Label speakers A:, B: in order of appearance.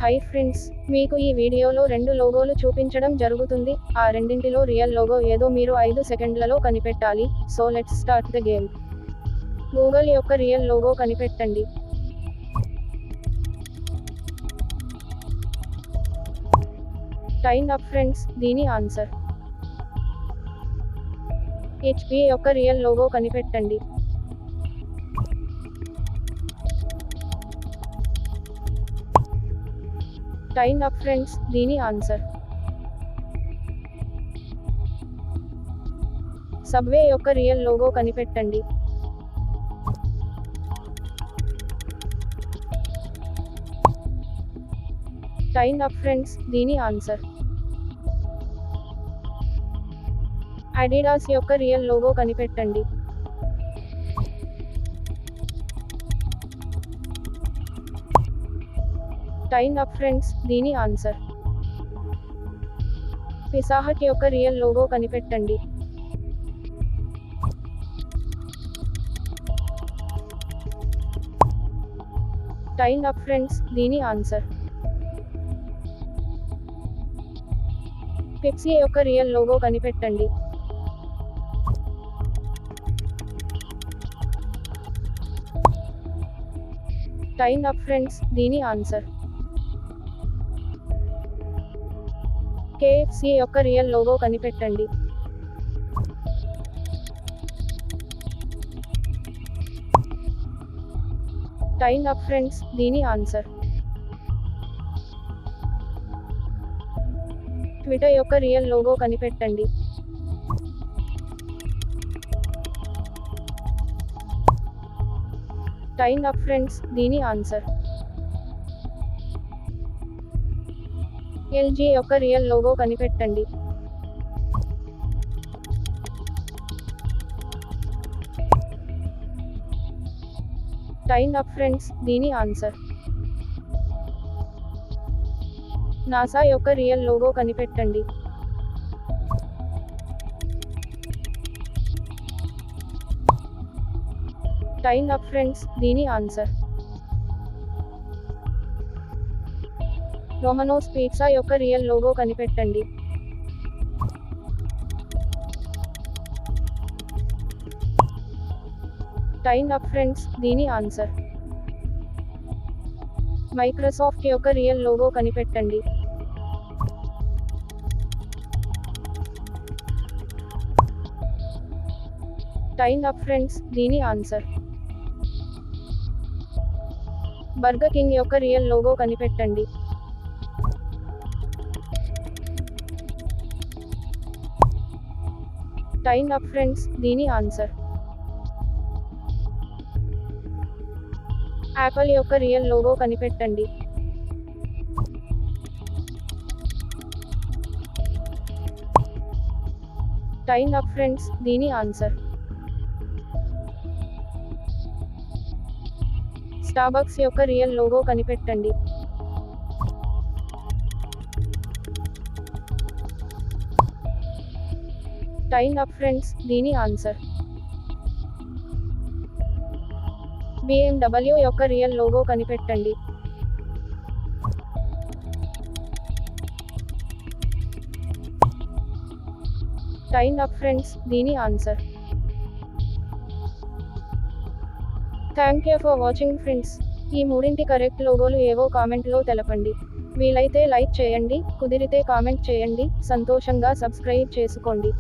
A: Hi friends, మీకు ఈ వీడియోలో 2 లోగోలు చూపించడం జరుగుతుంది. ఆ రెండింటిలో రియల్ లోగో ఏదో మీరు 5 సెకండ్లలో కనిపెట్టాలి. So let's start the game. Google యొక్క రియల్ లోగో కనిపెట్టండి. టైమ్ అప్ ఫ్రెండ్స్, దీని ఆన్సర్. HP యొక్క రియల్ లోగో కనిపెట్టండి. టైమ్ అప్ ఫ్రెండ్స్, దీని ఆన్సర్. సబ్వే యొక్క రియల్ లోగో కనిపెట్టండి. టైమ్ అప్ ఫ్రెండ్స్, దీని ఆన్సర్. అడిడాస్ యొక్క రియల్ లోగో కనిపెట్టండి. టైమ్ అప్ ఫ్రెండ్స్, దీని ఆన్సర్. పిజ్జా హట్ యొక్క రియల్ లోగో కనిపెట్టండి. టైమ్ అప్ ఫ్రెండ్స్, దీని ఆన్సర్. పెప్సీ యొక్క రియల్ లోగో కనిపెట్టండి. టైమ్ అప్ ఫ్రెండ్స్, దీని ఆన్సర్. KFC యొక్క రియల్ లోగో కనిపెట్టండి. టైమ్ అప్ ఫ్రెండ్స్, దీని ఆన్సర్. ట్విటర్ యొక్క రియల్ లోగో కనిపెట్టండి. టైమ్ అప్ ఫ్రెండ్స్, దీని ఆన్సర్. LG యొక్క రియల్ లోగో కనిపెట్టండి. టైమ్ అప్ ఫ్రెండ్స్, దీని ఆన్సర్. నాసా యొక్క రియల్ లోగో కనిపెట్టండి. టైమ్ అప్ ఫ్రెండ్స్, దీని ఆన్సర్. డొమినోస్ పిజ్జా యొక్క రియల్ లోగో కనిపెట్టండి. టైమ్ అప్ ఫ్రెండ్స్, దీని ఆన్సర్. మైక్రోసాఫ్ట్ యొక్క రియల్ లోగో కనిపెట్టండి. టైమ్ అప్ ఫ్రెండ్స్, దీని ఆన్సర్. బర్గర్ కింగ్ యొక్క రియల్ లోగో కనిపెట్టండి. టైమ్ అప్ ఫ్రెండ్స్, దీని ఆన్సర్. యాపిల్ యొక్క రియల్ లోగో కనిపెట్టండి. టైమ్ అప్ ఫ్రెండ్స్, దీని ఆన్సర్. స్టార్బక్స్ యొక్క రియల్ లోగో కనిపెట్టండి. టైమ్ అప్ ఫ్రెండ్స్, దీని ఆన్సర్. BMW యొక్క రియల్ లోగో కనిపెట్టండి. టైమ్ అప్ ఫ్రెండ్స్, దీని answer. Thank you for watching friends. ఈ మూడింటి కరెక్ట్ లోగోలు ఏవో కామెంట్లో తెలపండి. వీలైతే లైక్ చేయండి, కుదిరితే కామెంట్ చేయండి, సంతోషంగా సబ్స్క్రైబ్ చేసుకోండి.